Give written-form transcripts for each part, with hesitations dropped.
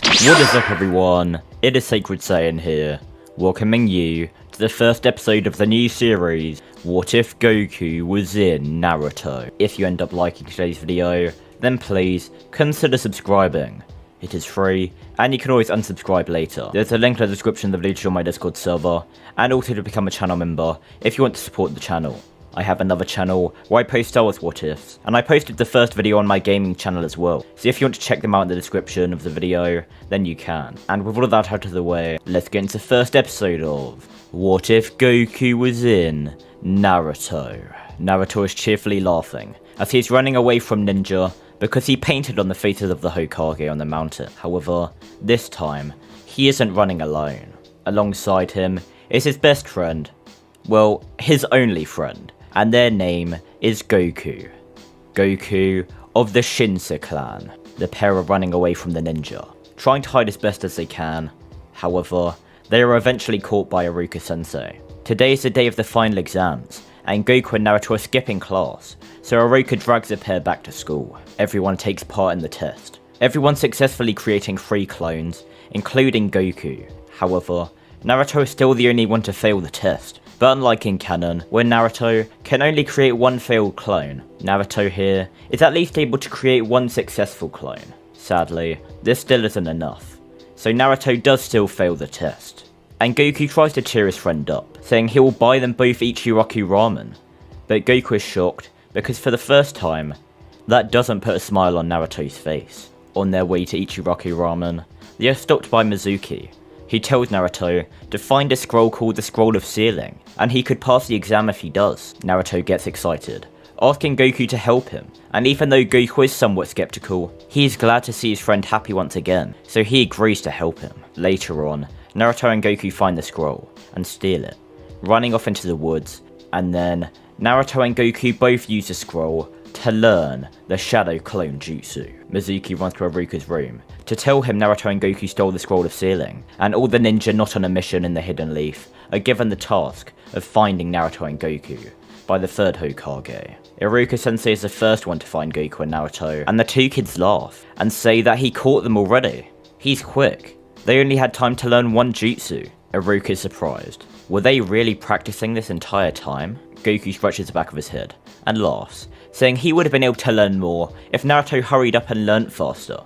What is up everyone, it is Sacred Saiyan here, welcoming you to the first episode of the new series, What If Goku Was in Naruto. If you end up liking today's video, then please consider subscribing. It is free, and you can always unsubscribe later. There's a link in the description of the video to join my Discord server, and also to become a channel member if you want to support the channel. I have another channel where I post Star Wars What Ifs, and I posted the first video on my gaming channel as well, so if you want to check them out in the description of the video, then you can. And with all of that out of the way, let's get into the first episode of What If Goku Was in Naruto. Naruto is cheerfully laughing as he's running away from Ninja because he painted on the faces of the Hokage on the mountain. However, this time, he isn't running alone. Alongside him is his best friend, well, his only friend, and their name is Goku. Goku of the Shinsa clan. The pair are running away from the ninja, trying to hide as best as they can. However, they are eventually caught by Iruka sensei. Today is the day of the final exams, and Goku and Naruto are skipping class, so Iruka drags the pair back to school. Everyone takes part in the test. Everyone successfully creating 3 clones, including Goku. However, Naruto is still the only one to fail the test. But unlike in canon, where Naruto can only create 1 failed clone, Naruto here is at least able to create 1 successful clone. Sadly, this still isn't enough, so Naruto does still fail the test. And Goku tries to cheer his friend up, saying he will buy them both Ichiraku ramen. But Goku is shocked, because for the first time, that doesn't put a smile on Naruto's face. On their way to Ichiraku ramen, they are stopped by Mizuki. He tells Naruto to find a scroll called the Scroll of Sealing, and he could pass the exam if he does. Naruto gets excited, asking Goku to help him, and even though Goku is somewhat skeptical, he is glad to see his friend happy once again, so he agrees to help him. Later on, Naruto and Goku find the scroll, and steal it, running off into the woods, and then Naruto and Goku both use the scroll to learn the Shadow Clone Jutsu. Mizuki runs to Iruka's room to tell him Naruto and Goku stole the Scroll of Sealing, and all the ninja not on a mission in the Hidden Leaf are given the task of finding Naruto and Goku by the 3rd Hokage. Iruka sensei is the first one to find Goku and Naruto, and the 2 kids laugh and say that he caught them already. He's quick. They only had time to learn 1 jutsu. Iruka is surprised. Were they really practicing this entire time? Goku scratches the back of his head and laughs, saying he would have been able to learn more if Naruto hurried up and learnt faster.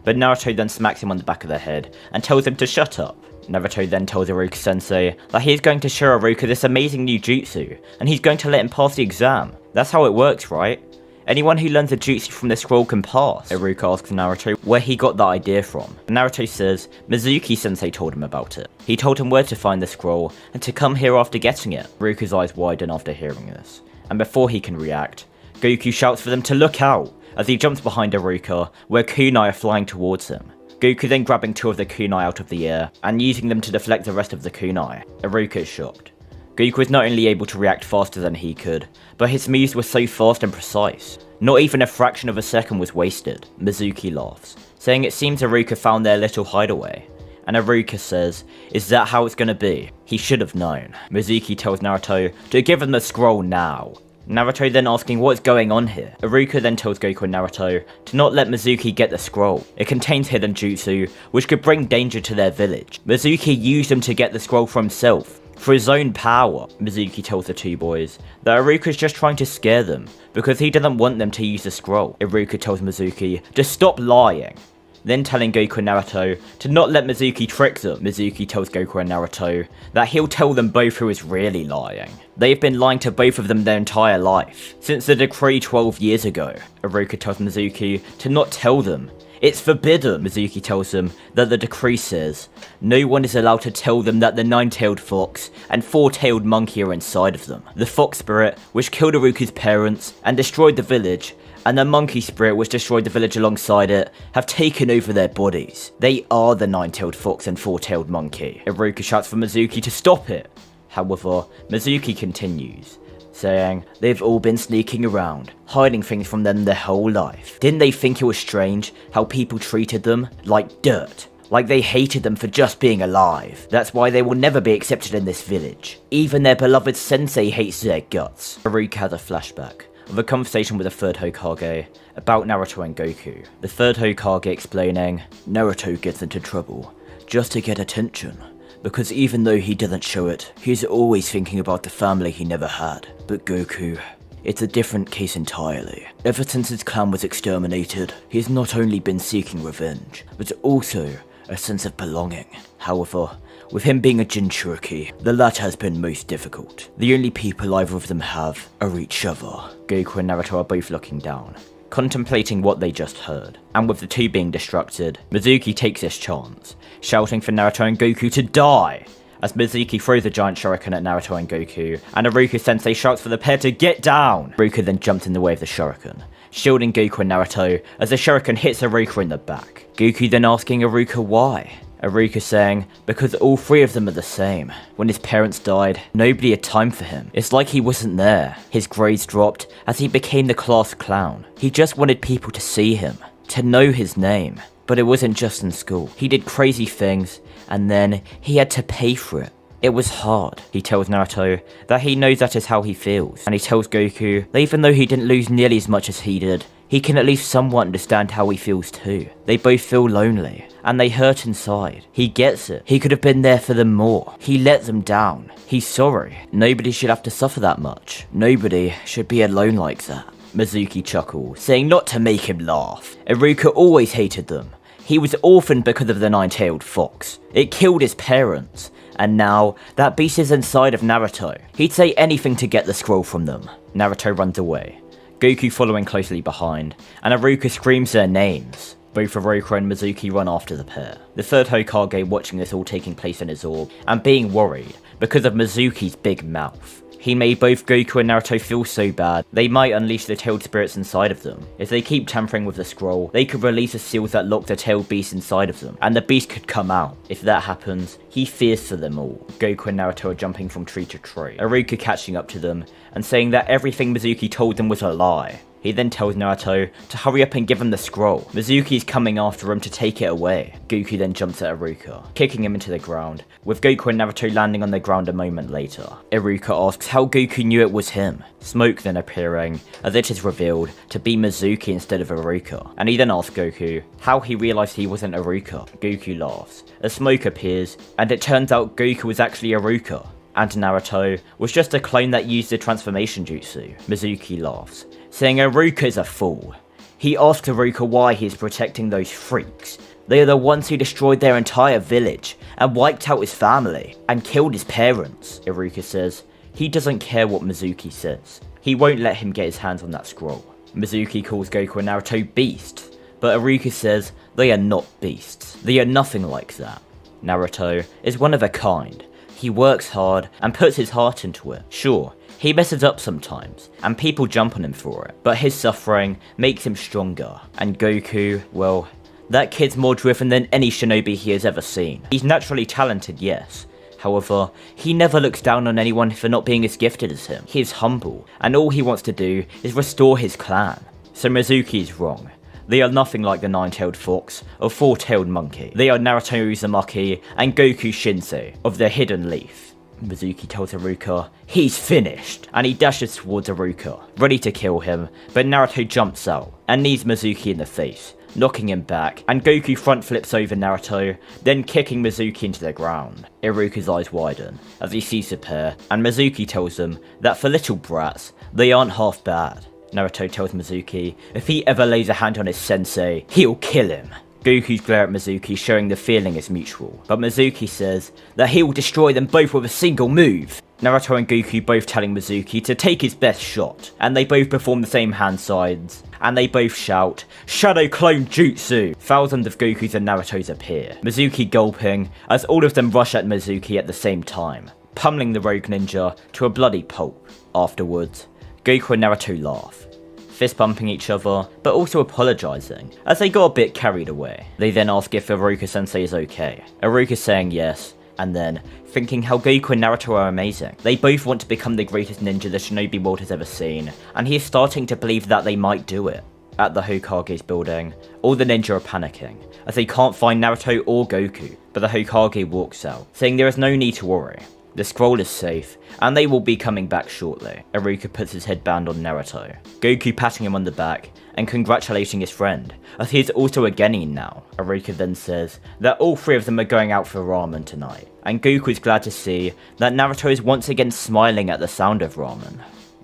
But Naruto then smacks him on the back of the head and tells him to shut up. Naruto then tells Iruka sensei that he is going to show Iruka this amazing new jutsu, and he's going to let him pass the exam. That's how it works, right? Anyone who learns a jutsu from the scroll can pass. Iruka asks Naruto where he got that idea from. Naruto says Mizuki sensei told him about it. He told him where to find the scroll and to come here after getting it. Iruka's eyes widen after hearing this, and before he can react, Goku shouts for them to look out as he jumps behind Iruka where kunai are flying towards him. Goku then grabbing 2 of the kunai out of the air and using them to deflect the rest of the kunai. Iruka is shocked. Goku was not only able to react faster than he could, but his moves were so fast and precise. Not even a fraction of a second was wasted. Mizuki laughs, saying it seems Iruka found their little hideaway. And Iruka says, is that how it's gonna be? He should have known. Mizuki tells Naruto to give him the scroll now. Naruto then asking what's going on here. Iruka then tells Goku and Naruto to not let Mizuki get the scroll. It contains hidden jutsu, which could bring danger to their village. Mizuki used him to get the scroll for himself, for his own power. Mizuki tells the 2 boys that Iruka is just trying to scare them, because he doesn't want them to use the scroll. Iruka tells Mizuki to stop lying, then telling Goku and Naruto to not let Mizuki trick them. Mizuki tells Goku and Naruto that he'll tell them both who is really lying. They've been lying to both of them their entire life, since the decree 12 years ago. Iruka tells Mizuki to not tell them. It's forbidden. Mizuki tells them that the decree says no one is allowed to tell them that the 9-tailed fox and 4-tailed monkey are inside of them. The fox spirit, which killed Iruka's parents and destroyed the village, and the monkey spirit which destroyed the village alongside it, have taken over their bodies. They are the 9-tailed fox and 4-tailed monkey. Iruka shouts for Mizuki to stop it. However, Mizuki continues, saying they've all been sneaking around, hiding things from them their whole life. Didn't they think it was strange how people treated them like dirt? Like they hated them for just being alive. That's why they will never be accepted in this village. Even their beloved sensei hates their guts. Iruka has a flashback of a conversation with the 3rd Hokage, about Naruto and Goku. The third Hokage explaining, Naruto gets into trouble just to get attention, because even though he doesn't show it, he's always thinking about the family he never had. But Goku, it's a different case entirely. Ever since his clan was exterminated, he's not only been seeking revenge, but also a sense of belonging. However, with him being a Jinchuriki, the latter has been most difficult. The only people either of them have are each other. Goku and Naruto are both looking down, contemplating what they just heard, and with the two being distracted, Mizuki takes this chance, shouting for Naruto and Goku to die, as Mizuki throws a giant shuriken at Naruto and Goku, and Iruka-sensei shouts for the pair to get down! Iruka then jumps in the way of the shuriken, shielding Goku and Naruto as the shuriken hits Iruka in the back. Goku then asking Iruka why. Iruka saying, because all three of them are the same. When his parents died, nobody had time for him. It's like he wasn't there. His grades dropped as he became the class clown. He just wanted people to see him, to know his name. But it wasn't just in school. He did crazy things, and then he had to pay for it. It was hard. He tells Naruto that he knows that is how he feels, and he tells Goku that even though he didn't lose nearly as much as he did, he can at least somewhat understand how he feels too. They both feel lonely, and they hurt inside. He gets it. He could have been there for them more. He let them down. He's sorry. Nobody should have to suffer that much. Nobody should be alone like that. Mizuki chuckles, saying not to make him laugh. Iruka always hated them. He was orphaned because of the nine-tailed fox. It killed his parents. And now, that beast is inside of Naruto. He'd say anything to get the scroll from them. Naruto runs away, Goku following closely behind, and Iruka screams their names. Both Iruka and Mizuki run after the pair. The third Hokage watching this all taking place in his orb, and being worried because of Mizuki's big mouth. He made both Goku and Naruto feel so bad, they might unleash the tailed spirits inside of them. If they keep tampering with the scroll, they could release the seals that lock the tailed beast inside of them, and the beast could come out. If that happens, he fears for them all. Goku and Naruto are jumping from tree to tree, Iruka catching up to them, and saying that everything Mizuki told them was a lie. He then tells Naruto to hurry up and give him the scroll. Mizuki is coming after him to take it away. Goku then jumps at Iruka, kicking him into the ground, with Goku and Naruto landing on the ground a moment later. Iruka asks how Goku knew it was him, smoke then appearing, as it is revealed to be Mizuki instead of Iruka. And he then asks Goku how he realized he wasn't Iruka. Goku laughs, as smoke appears, and it turns out Goku was actually Iruka, and Naruto was just a clone that used the transformation jutsu. Mizuki laughs, saying Iruka is a fool. He asks Iruka why he is protecting those freaks. They are the ones who destroyed their entire village, and wiped out his family, and killed his parents. Iruka says he doesn't care what Mizuki says. He won't let him get his hands on that scroll. Mizuki calls Goku and Naruto beasts, but Iruka says they are not beasts. They are nothing like that. Naruto is one of a kind. He works hard and puts his heart into it. Sure, he messes up sometimes, and people jump on him for it, but his suffering makes him stronger. And Goku, well, that kid's more driven than any shinobi he has ever seen. He's naturally talented, yes. However, he never looks down on anyone for not being as gifted as him. He is humble, and all he wants to do is restore his clan. So Mizuki is wrong. They are nothing like the nine-tailed fox or four-tailed monkey. They are Naruto Uzumaki and Goku Shinsei of the Hidden Leaf. Mizuki tells Iruka he's finished, and he dashes towards Iruka, ready to kill him, but Naruto jumps out and knees Mizuki in the face, knocking him back, and Goku front flips over Naruto, then kicking Mizuki into the ground. Iruka's eyes widen as he sees the pair, and Mizuki tells them that for little brats, they aren't half bad. Naruto tells Mizuki if he ever lays a hand on his sensei, he'll kill him. Goku's glare at Mizuki showing the feeling is mutual, but Mizuki says that he will destroy them both with a single move. Naruto and Goku both telling Mizuki to take his best shot, and they both perform the same hand signs, and they both shout, Shadow Clone Jutsu! Thousands of Gokus and Narutos appear, Mizuki gulping as all of them rush at Mizuki at the same time, pummeling the rogue ninja to a bloody pulp. Afterwards, Goku and Naruto laugh, fist bumping each other, but also apologising, as they got a bit carried away. They then ask if Iruka-sensei is okay, Iruka saying yes, and then thinking how Goku and Naruto are amazing. They both want to become the greatest ninja the shinobi world has ever seen, and he is starting to believe that they might do it. At the Hokage's building, all the ninja are panicking, as they can't find Naruto or Goku, but the Hokage walks out, saying there is no need to worry. The scroll is safe, and they will be coming back shortly. Iruka puts his headband on Naruto, Goku patting him on the back, and congratulating his friend, as he is also a genin now. Iruka then says that all three of them are going out for ramen tonight, and Goku is glad to see that Naruto is once again smiling at the sound of ramen.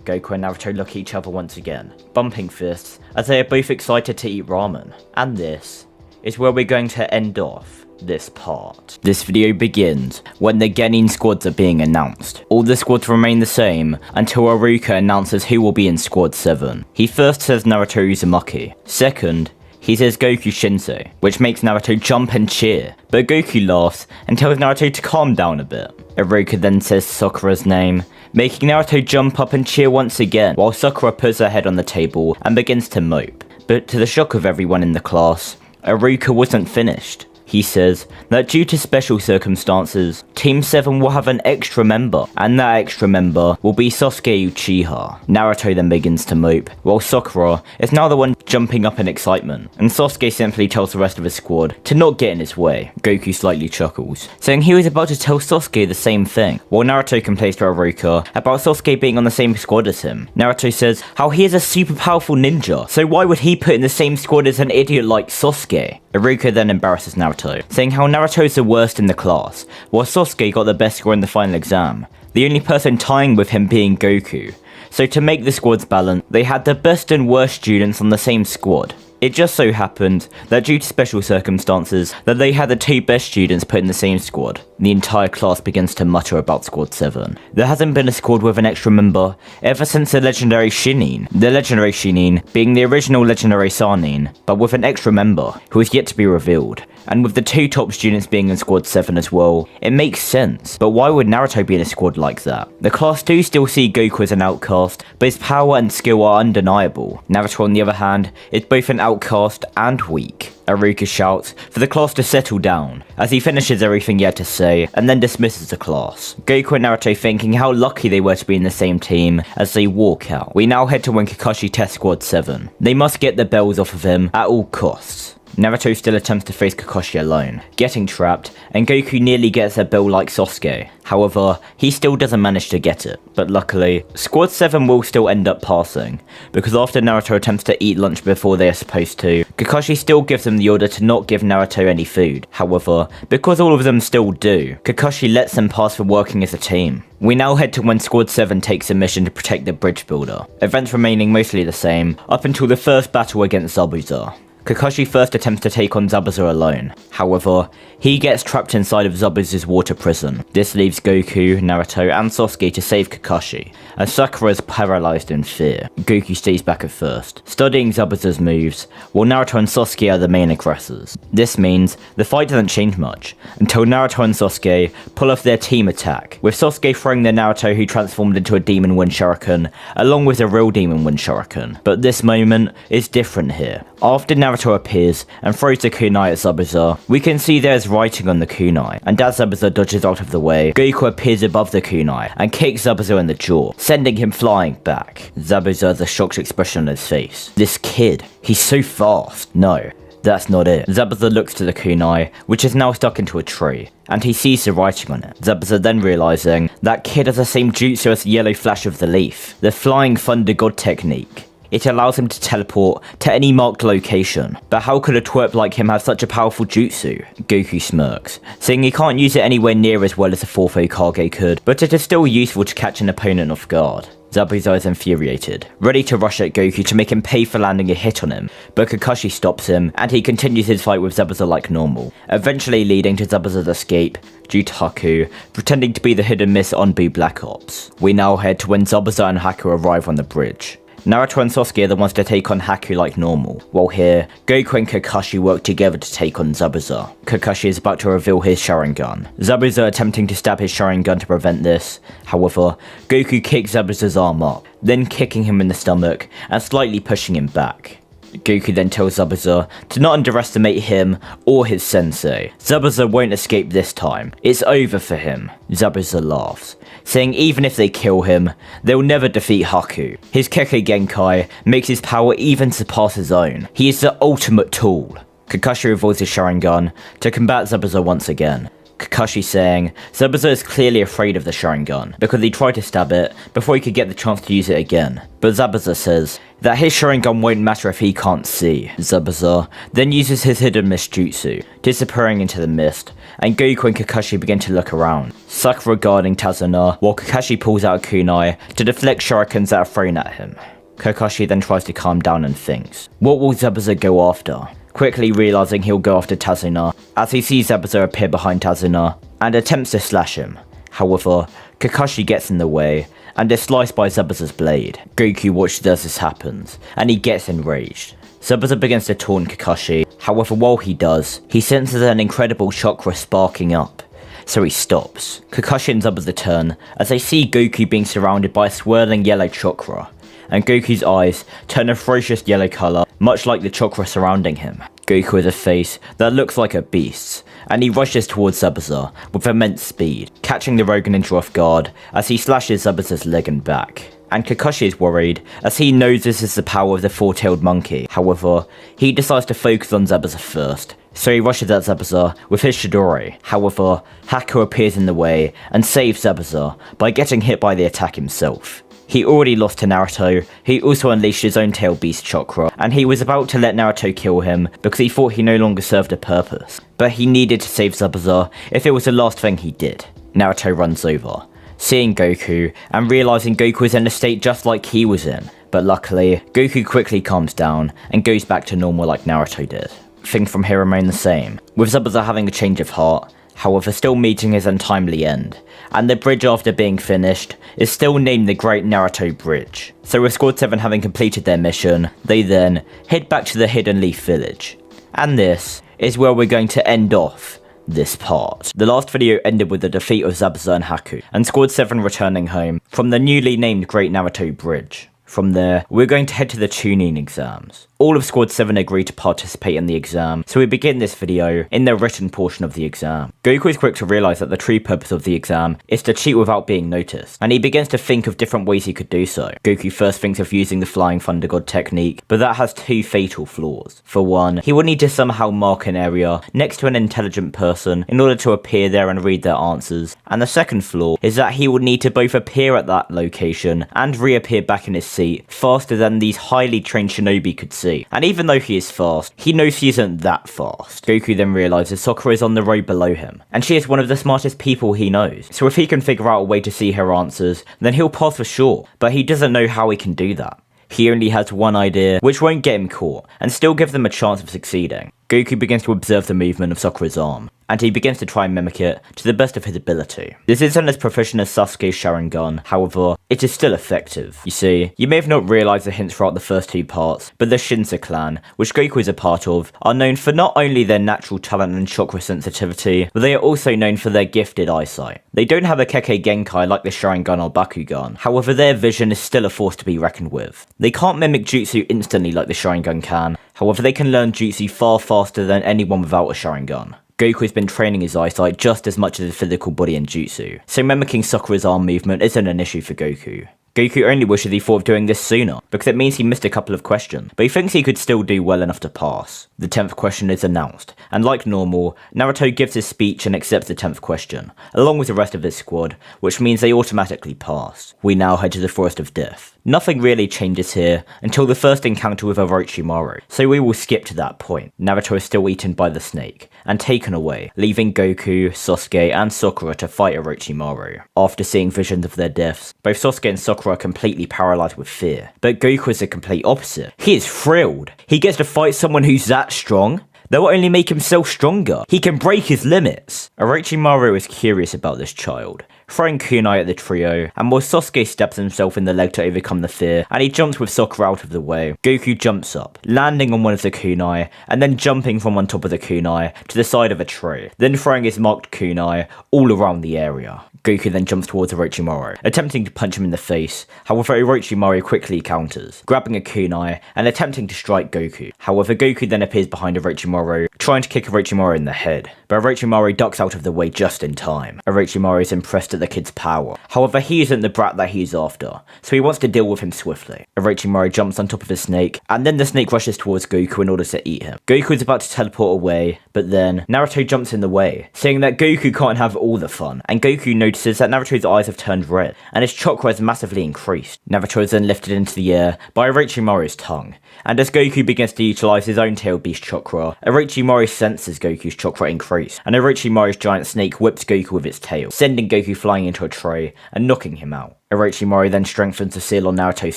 Goku and Naruto look at each other once again, bumping fists as they are both excited to eat ramen. And this is where we're going to end off this part. This video begins when the Genin squads are being announced. All the squads remain the same until Iruka announces who will be in Squad 7. He first says Naruto Uzumaki. Second, he says Goku Shinsei, which makes Naruto jump and cheer, but Goku laughs and tells Naruto to calm down a bit. Iruka then says Sakura's name, making Naruto jump up and cheer once again, while Sakura puts her head on the table and begins to mope. But to the shock of everyone in the class, Iruka wasn't finished. He says that due to special circumstances, Team 7 will have an extra member, and that extra member will be Sasuke Uchiha. Naruto then begins to mope, while Sakura is now the one jumping up in excitement, and Sasuke simply tells the rest of his squad to not get in his way. Goku slightly chuckles, saying he was about to tell Sasuke the same thing, while Naruto complains to Iruka about Sasuke being on the same squad as him. Naruto says how he is a super powerful ninja, so why would he put in the same squad as an idiot like Sasuke? Iruka then embarrasses Naruto, saying how Naruto is the worst in the class, while Sasuke got the best score in the final exam, the only person tying with him being Goku. So to make the squads balance, they had the best and worst students on the same squad. It just so happened that due to special circumstances, that they had the two best students put in the same squad. The entire class begins to mutter about Squad 7. There hasn't been a squad with an extra member ever since the legendary Shinin. The legendary Shinin being the original legendary Sannin, but with an extra member who is yet to be revealed. And with the two top students being in Squad 7 as well, it makes sense. But why would Naruto be in a squad like that? The class do still see Goku as an outcast, but his power and skill are undeniable. Naruto on the other hand is both an outcast and weak. Iruka shouts for the class to settle down, as he finishes everything he had to say, and then dismisses the class. Goku and Naruto thinking how lucky they were to be in the same team as they walk out. We now head to when Kakashi tests Squad 7. They must get the bells off of him at all costs. Naruto still attempts to face Kakashi alone, getting trapped, and Goku nearly gets a bell like Sasuke. However, he still doesn't manage to get it. But luckily, Squad 7 will still end up passing, because after Naruto attempts to eat lunch before they are supposed to, Kakashi still gives them the order to not give Naruto any food. However, because all of them still do, Kakashi lets them pass for working as a team. We now head to when Squad 7 takes a mission to protect the bridge builder, events remaining mostly the same, up until the first battle against Zabuza. Kakashi first attempts to take on Zabuza alone. However, he gets trapped inside of Zabuza's water prison. This leaves Goku, Naruto, and Sasuke to save Kakashi, as Sakura is paralyzed in fear. Goku stays back at first, studying Zabuza's moves, while Naruto and Sasuke are the main aggressors. This means the fight doesn't change much, until Naruto and Sasuke pull off their team attack, with Sasuke throwing the Naruto who transformed into a demon wind shuriken, along with a real demon wind shuriken. But this moment is different here. After Naruto appears and throws the kunai at Zabuza, we can see there's writing on the kunai, and as Zabuza dodges out of the way, Goku appears above the kunai and kicks Zabuza in the jaw, sending him flying back. Zabuza has a shocked expression on his face. This kid, he's so fast. No, that's not it. Zabuza looks to the kunai, which is now stuck into a tree, and he sees the writing on it. Zabuza then realizing that kid has the same jutsu as the yellow flash of the leaf, the flying thunder god technique. It allows him to teleport to any marked location, but how could a twerp like him have such a powerful jutsu? Goku smirks, saying he can't use it anywhere near as well as the 4th Hokage could, but it is still useful to catch an opponent off guard. Zabuza is infuriated, ready to rush at Goku to make him pay for landing a hit on him, but Kakashi stops him, and he continues his fight with Zabuza like normal, eventually leading to Zabuza's escape due to Haku pretending to be the hidden miss on Buu Black Ops. We now head to when Zabuza and Haku arrive on the bridge. Naruto and Sasuke are the ones to take on Haku like normal, while here, Goku and Kakashi work together to take on Zabuza. Kakashi is about to reveal his Sharingan. Zabuza attempting to stab his Sharingan to prevent this. However, Goku kicks Zabuza's arm up, then kicking him in the stomach and slightly pushing him back. Goku then tells Zabuza to not underestimate him or his sensei. Zabuza won't escape this time. It's over for him. Zabuza laughs, saying even if they kill him, they'll never defeat Haku. His Kekkei Genkai makes his power even surpass his own. He is the ultimate tool. Kakashi reveals his Sharingan to combat Zabuza once again. Kakashi saying Zabuza is clearly afraid of the Sharingan because he tried to stab it before he could get the chance to use it again. But Zabuza says that his Sharingan won't matter if he can't see. Zabuza then uses his hidden mist jutsu, disappearing into the mist, and Goku and Kakashi begin to look around. Sakura guarding Tazuna, while Kakashi pulls out a kunai to deflect shurikens that are thrown at him. Kakashi then tries to calm down and thinks, what will Zabuza go after? Quickly realizing he'll go after Tazuna, as he sees Zabuza appear behind Tazuna, and attempts to slash him. However, Kakashi gets in the way, and is sliced by Zabuza's blade. Goku watches as this happens, and he gets enraged. Zabuza begins to taunt Kakashi, however while he does, he senses an incredible chakra sparking up, so he stops. Kakashi and Zabuza turn, as they see Goku being surrounded by a swirling yellow chakra, and Goku's eyes turn a ferocious yellow colour, much like the chakra surrounding him. Goku has a face that looks like a beast's, and he rushes towards Zabuza with immense speed, catching the Rogue Ninja off guard as he slashes Zabuza's leg and back. And Kakashi is worried as he knows this is the power of the four-tailed monkey. However, he decides to focus on Zabuza first, so he rushes at Zabuza with his Chidori. However, Haku appears in the way and saves Zabuza by getting hit by the attack himself. He already lost to Naruto, he also unleashed his own tail beast chakra, and he was about to let Naruto kill him because he thought he no longer served a purpose. But he needed to save Zabuza if it was the last thing he did. Naruto runs over, seeing Goku and realizing Goku is in a state just like he was in. But luckily, Goku quickly calms down and goes back to normal like Naruto did. Things from here remain the same, with Zabuza having a change of heart, however still meeting his untimely end, and the bridge after being finished is still named the Great Naruto Bridge. So with Squad 7 having completed their mission, they then head back to the Hidden Leaf Village. And this is where we're going to end off this part. The last video ended with the defeat of Zabuza and Haku, and Squad 7 returning home from the newly named Great Naruto Bridge. From there, we're going to head to the Chunin exams. All of Squad 7 agreed to participate in the exam, so we begin this video in the written portion of the exam. Goku is quick to realise that the true purpose of the exam is to cheat without being noticed, and he begins to think of different ways he could do so. Goku first thinks of using the Flying Thunder God technique, but that has two fatal flaws. For one, he would need to somehow mark an area next to an intelligent person in order to appear there and read their answers, and the second flaw is that he would need to both appear at that location and reappear back in his seat faster than these highly trained shinobi could see. And even though he is fast, he knows he isn't that fast. Goku then realises Sakura is on the road below him, and she is one of the smartest people he knows. So if he can figure out a way to see her answers, then he'll pass for sure, but he doesn't know how he can do that. He only has one idea, which won't get him caught, and still give them a chance of succeeding. Goku begins to observe the movement of Sakura's arm, and he begins to try and mimic it to the best of his ability. This isn't as proficient as Sasuke's Sharingan, however, it is still effective. You see, you may have not realised the hints throughout the first two parts, but the Shinsa clan, which Goku is a part of, are known for not only their natural talent and chakra sensitivity, but they are also known for their gifted eyesight. They don't have a Kekkei Genkai like the Sharingan or Bakugan, however their vision is still a force to be reckoned with. They can't mimic jutsu instantly like the Sharingan can, however they can learn jutsu far faster than anyone without a Sharingan. Goku has been training his eyesight just as much as his physical body and jutsu, so mimicking Sakura's arm movement isn't an issue for Goku. Goku only wishes he thought of doing this sooner, because it means he missed a couple of questions, but he thinks he could still do well enough to pass. The 10th question is announced, and like normal, Naruto gives his speech and accepts the 10th question, along with the rest of his squad, which means they automatically pass. We now head to the Forest of Death. Nothing really changes here until the first encounter with Orochimaru, so we will skip to that point. Naruto is still eaten by the snake, and taken away, leaving Goku, Sasuke, and Sakura to fight Orochimaru. After seeing visions of their deaths, both Sasuke and Sakura are completely paralysed with fear. But Goku is the complete opposite. He is thrilled. He gets to fight someone who's that strong. That will only make himself stronger. He can break his limits. Orochimaru is curious about this child, throwing kunai at the trio, and while Sasuke stabs himself in the leg to overcome the fear, and he jumps with Sakura out of the way, Goku jumps up, landing on one of the kunai, and then jumping from on top of the kunai to the side of a tree, then throwing his marked kunai all around the area. Goku then jumps towards Orochimaru, attempting to punch him in the face, however Orochimaru quickly counters, grabbing a kunai and attempting to strike Goku. However, Goku then appears behind Orochimaru, trying to kick Orochimaru in the head, but Orochimaru ducks out of the way just in time. Orochimaru is impressed at at the kid's power. However, he isn't the brat that he's after, so he wants to deal with him swiftly. Orochimaru jumps on top of his snake, and then the snake rushes towards Goku in order to eat him. Goku is about to teleport away, but then Naruto jumps in the way, saying that Goku can't have all the fun, and Goku notices that Naruto's eyes have turned red, and his chakra has massively increased. Naruto is then lifted into the air by Orochimaru's tongue, and as Goku begins to utilize his own tail beast chakra, Orochimaru senses Goku's chakra increase, and Orochimaru's giant snake whips Goku with its tail, sending Goku flying into a tray and knocking him out. Orochimaru then strengthens the seal on Naruto's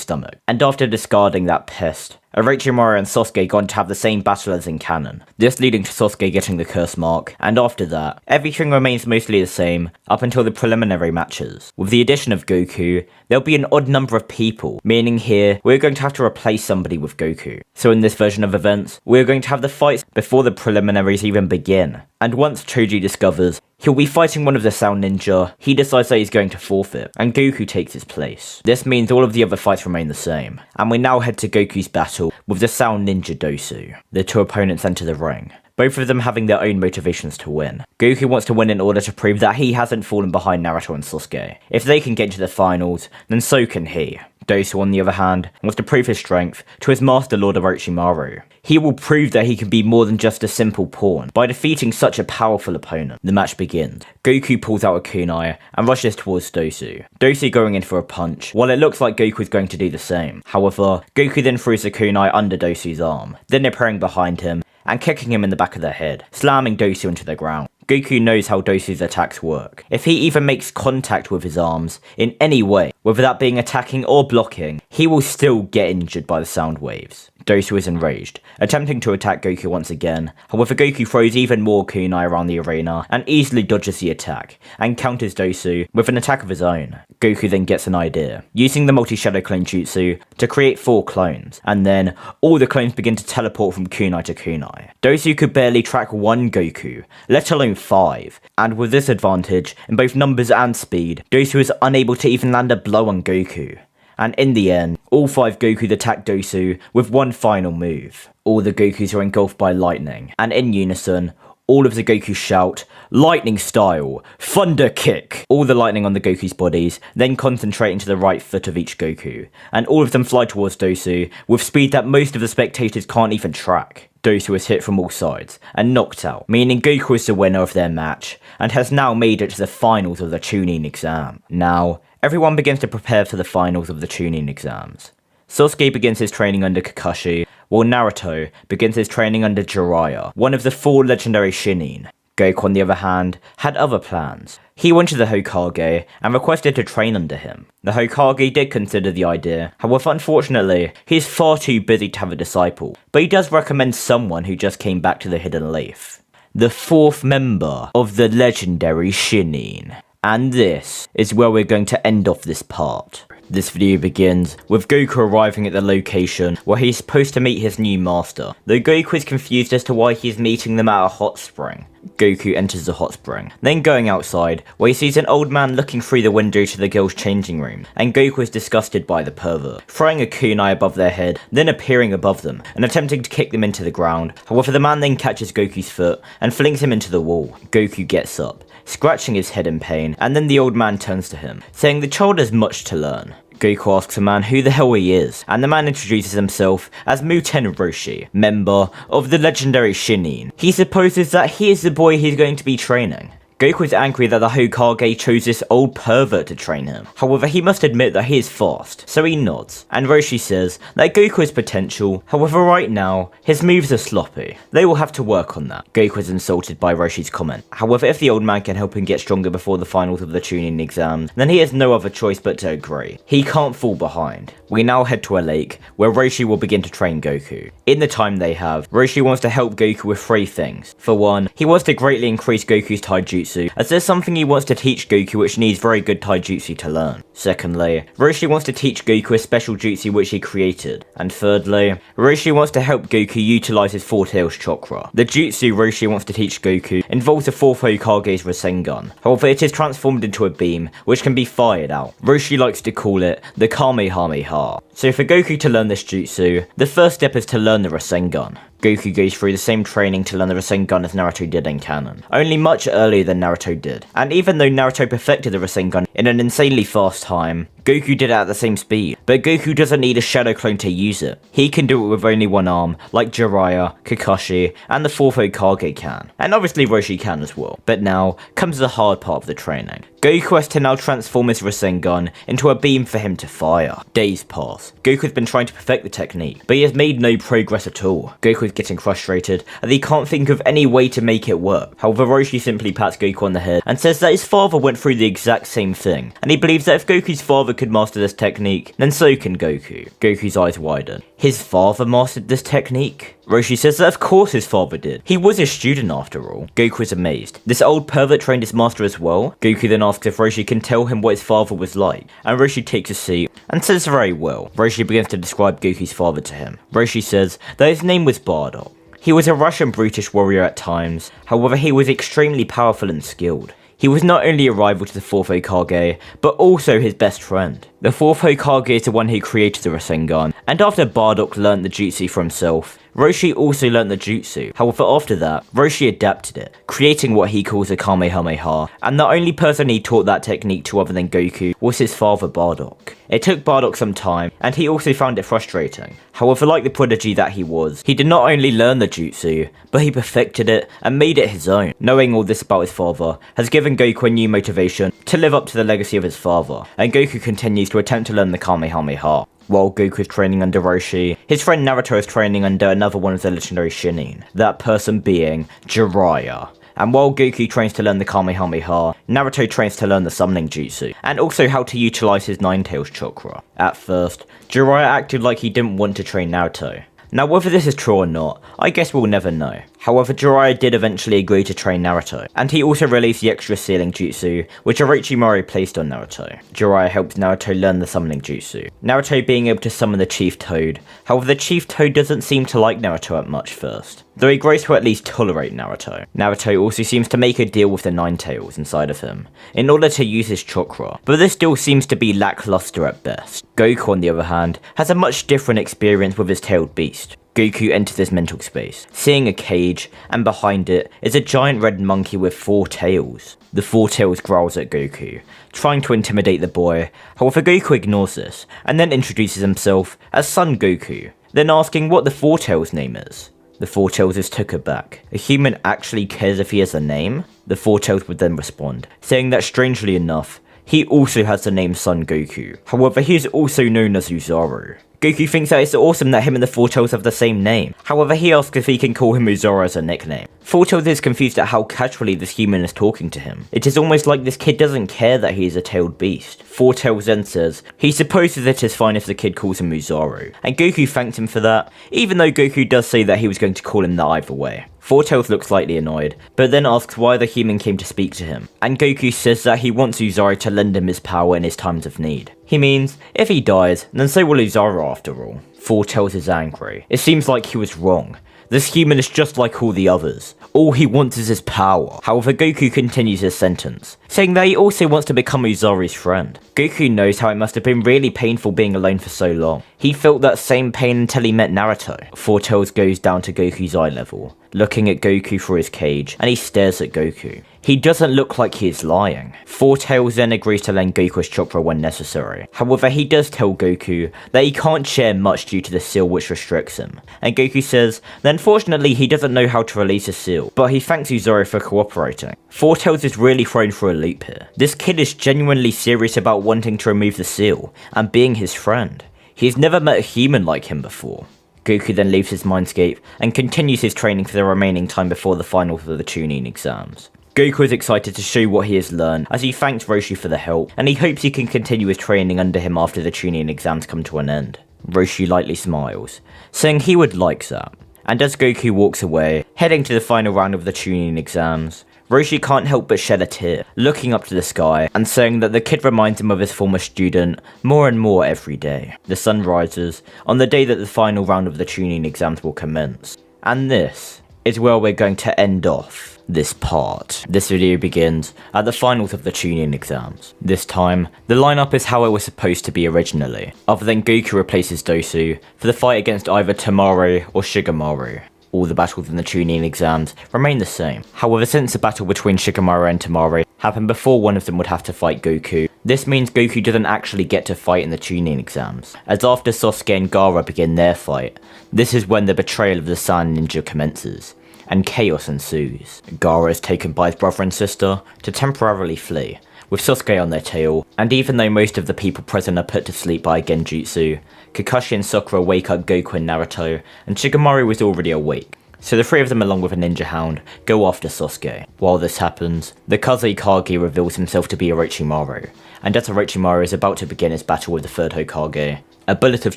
stomach, and after discarding that pest, Orochimaru and Sasuke go on to have the same battle as in canon, this leading to Sasuke getting the curse mark, and after that, everything remains mostly the same up until the preliminary matches. With the addition of Goku, there'll be an odd number of people, meaning here, we're going to have to replace somebody with Goku. So in this version of events, we're going to have the fights before the preliminaries even begin, and once Choji discovers he'll be fighting one of the Sound Ninja, he decides that he's going to forfeit, and Goku takes his place. This means all of the other fights remain the same, and we now head to Goku's battle with the Sound Ninja Dosu. The two opponents enter the ring, both of them having their own motivations to win. Goku wants to win in order to prove that he hasn't fallen behind Naruto and Sasuke. If they can get to the finals, then so can he. Dosu, on the other hand, wants to prove his strength to his master Lord Orochimaru. He will prove that he can be more than just a simple pawn by defeating such a powerful opponent. The match begins. Goku pulls out a kunai and rushes towards Dosu. Dosu going in for a punch, while it looks like Goku is going to do the same. However, Goku then throws the kunai under Dosu's arm, then appearing behind him and kicking him in the back of the head, slamming Dosu into the ground. Goku knows how Dosu's attacks work. If he even makes contact with his arms in any way, whether that being attacking or blocking, he will still get injured by the sound waves. Dosu is enraged, attempting to attack Goku once again. However, Goku throws even more kunai around the arena and easily dodges the attack, and counters Dosu with an attack of his own. Goku then gets an idea, using the multi-shadow clone jutsu to create 4 clones, and then all the clones begin to teleport from kunai to kunai. Dosu could barely track 1 Goku, let alone 5, and with this advantage in both numbers and speed, Dosu is unable to even land a blow on Goku. And in the end, all 5 Gokus attack Dosu with one final move. All the Gokus are engulfed by lightning, and in unison, all of the Gokus shout, "Lightning style, thunder kick!" All the lightning on the Goku's bodies then concentrate into the right foot of each Goku, and all of them fly towards Dosu with speed that most of the spectators can't even track. Dosu is hit from all sides and knocked out, meaning Goku is the winner of their match, and has now made it to the finals of the Chunin exam. Now, everyone begins to prepare for the finals of the Chunin exams. Sasuke begins his training under Kakashi, while Naruto begins his training under Jiraiya, one of the 4 legendary Chunin. Goku, on the other hand, had other plans. He went to the Hokage and requested to train under him. The Hokage did consider the idea, however unfortunately, he's far too busy to have a disciple, but he does recommend someone who just came back to the Hidden Leaf. The 4th member of the legendary Chunin. And this is where we're going to end off this part. This video begins with Goku arriving at the location where he's supposed to meet his new master, though Goku is confused as to why he's meeting them at a hot spring. Goku enters the hot spring, then going outside, where he sees an old man looking through the window to the girls' changing room, and Goku is disgusted by the pervert, throwing a kunai above their head, then appearing above them, and attempting to kick them into the ground. However, the man then catches Goku's foot, and flings him into the wall. Goku gets up, scratching his head in pain, and then the old man turns to him, saying the child has much to learn. Goku asks the man who the hell he is, and the man introduces himself as Muten Roshi, member of the legendary Chunin. He supposes that he is the boy he's going to be training. Goku is angry that the Hokage chose this old pervert to train him. However, he must admit that he is fast, so he nods. And Roshi says that Goku has potential, however right now, his moves are sloppy. They will have to work on that. Goku is insulted by Roshi's comment. However, if the old man can help him get stronger before the finals of the Chunin exams, then he has no other choice but to agree. He can't fall behind. We now head to a lake, where Roshi will begin to train Goku. In the time they have, Roshi wants to help Goku with 3 things. For one, he wants to greatly increase Goku's taijutsu, as there's something he wants to teach Goku which needs very good taijutsu to learn. Secondly, Roshi wants to teach Goku a special jutsu which he created. And thirdly, Roshi wants to help Goku utilize his 4 tails chakra. The jutsu Roshi wants to teach Goku involves the 4th Hokage's Rasengan. However, it is transformed into a beam which can be fired out. Roshi likes to call it the Kamehameha. So for Goku to learn this jutsu, the first step is to learn the Rasengan. Goku goes through the same training to learn the Rasengan as Naruto did in canon, only much earlier than Naruto did. And even though Naruto perfected the Rasengan in an insanely fast time, Goku did it at the same speed, but Goku doesn't need a shadow clone to use it. He can do it with only one arm, like Jiraiya, Kakashi, and the 4th Hokage can. And obviously Roshi can as well. But now comes the hard part of the training. Goku has to now transform his Rasengan into a beam for him to fire. Days pass. Goku has been trying to perfect the technique, but he has made no progress at all. Goku is getting frustrated, and he can't think of any way to make it work. However, Roshi simply pats Goku on the head and says that his father went through the exact same thing, and he believes that if Goku's father could master this technique, then so can Goku. Goku's eyes widen. His father mastered this technique? Roshi says that of course his father did. He was his student after all. Goku is amazed. This old pervert trained his master as well? Goku then asks if Roshi can tell him what his father was like, and Roshi takes a seat and says very well. Roshi begins to describe Goku's father to him. Roshi says that his name was Bardock. He was a Russian brutish warrior at times, however he was extremely powerful and skilled. He was not only a rival to the 4th Hokage, but also his best friend. The 4th Hokage is the one who created the Rasengan, and after Bardock learnt the jutsu for himself, Roshi also learnt the jutsu. However, after that, Roshi adapted it, creating what he calls a Kamehameha, and the only person he taught that technique to other than Goku was his father Bardock. It took Bardock some time, and he also found it frustrating. However, like the prodigy that he was, he did not only learn the jutsu, but he perfected it and made it his own. Knowing all this about his father has given Goku a new motivation to live up to the legacy of his father, and Goku continues to attempt to learn the Kamehameha. While Goku is training under Roshi, his friend Naruto is training under another one of the legendary Shinin, that person being Jiraiya. And while Goku trains to learn the Kamehameha, Naruto trains to learn the summoning jutsu, and also how to utilize his Nine-Tails chakra. At first, Jiraiya acted like he didn't want to train Naruto. Now whether this is true or not, I guess we'll never know. However, Jiraiya did eventually agree to train Naruto, and he also released the extra sealing jutsu, which Orochimaru placed on Naruto. Jiraiya helped Naruto learn the summoning jutsu, Naruto being able to summon the Chief Toad. However, the Chief Toad doesn't seem to like Naruto at much first, though he grows to at least tolerate Naruto. Naruto also seems to make a deal with the Nine-Tails inside of him, in order to use his chakra, but this still seems to be lackluster at best. Goku, on the other hand, has a much different experience with his tailed beast. Goku enters his mental space, seeing a cage, and behind it is a giant red monkey with 4 tails. The 4 tails growls at Goku, trying to intimidate the boy. However, Goku ignores this, and then introduces himself as Son Goku, then asking what the 4 tails name is. The 4 tails is took aback. A human actually cares if he has a name? The 4 tails would then respond, saying that strangely enough, he also has the name Son Goku. However, he is also known as Uzaru. Goku thinks that it's awesome that him and the 4 tails have the same name. However, he asks if he can call him Uzaru as a nickname. 4 tails is confused at how casually this human is talking to him. It is almost like this kid doesn't care that he is a tailed beast. 4 tails then says he supposes it is fine if the kid calls him Uzaru, and Goku thanks him for that, even though Goku does say that he was going to call him that either way. 4 tails looks slightly annoyed, but then asks why the human came to speak to him, and Goku says that he wants Uzaru to lend him his power in his times of need. He means, if he dies, then so will Uzaru after all. 4 tails is angry. It seems like he was wrong. This human is just like all the others. All he wants is his power. However, Goku continues his sentence, saying that he also wants to become Uzaru's friend. Goku knows how it must have been really painful being alone for so long. He felt that same pain until he met Naruto. 4 tails goes down to Goku's eye level, looking at Goku through his cage, and he stares at Goku. He doesn't look like he is lying. 4 tails then agrees to lend Goku's chakra when necessary. However, he does tell Goku that he can't share much due to the seal which restricts him. And Goku says that unfortunately he doesn't know how to release a seal, but he thanks Uzaru for cooperating. 4 tails is really thrown for a loop here. This kid is genuinely serious about wanting to remove the seal, and being his friend. He's never met a human like him before. Goku then leaves his mindscape and continues his training for the remaining time before the finals of the Chunin exams. Goku is excited to show what he has learned as he thanks Roshi for the help, and he hopes he can continue his training under him after the Chunin exams come to an end. Roshi lightly smiles, saying he would like that. And as Goku walks away, heading to the final round of the Chunin exams, Roshi can't help but shed a tear, looking up to the sky and saying that the kid reminds him of his former student more and more every day. The sun rises on the day that the final round of the Chunin exams will commence. And this is where we're going to end off this part. This video begins at the finals of the Chunin exams. This time, the lineup is how it was supposed to be originally, other than Goku replaces Dosu for the fight against either Tamaru or Shigemaru. All the battles in the Chunin exams remain the same. However, since the battle between Shikamaru and Temari happened before one of them would have to fight Goku, this means Goku doesn't actually get to fight in the Chunin exams, as after Sasuke and Gaara begin their fight, this is when the betrayal of the Saiyan ninja commences, and chaos ensues. Gaara is taken by his brother and sister to temporarily flee, with Sasuke on their tail, and even though most of the people present are put to sleep by a genjutsu, Kakashi and Sakura wake up Goku and Naruto, and Shikamaru was already awake. So the three of them along with a ninja hound go after Sasuke. While this happens, the Kaze Kage reveals himself to be Orochimaru, and as Orochimaru is about to begin his battle with the third Hokage, a bullet of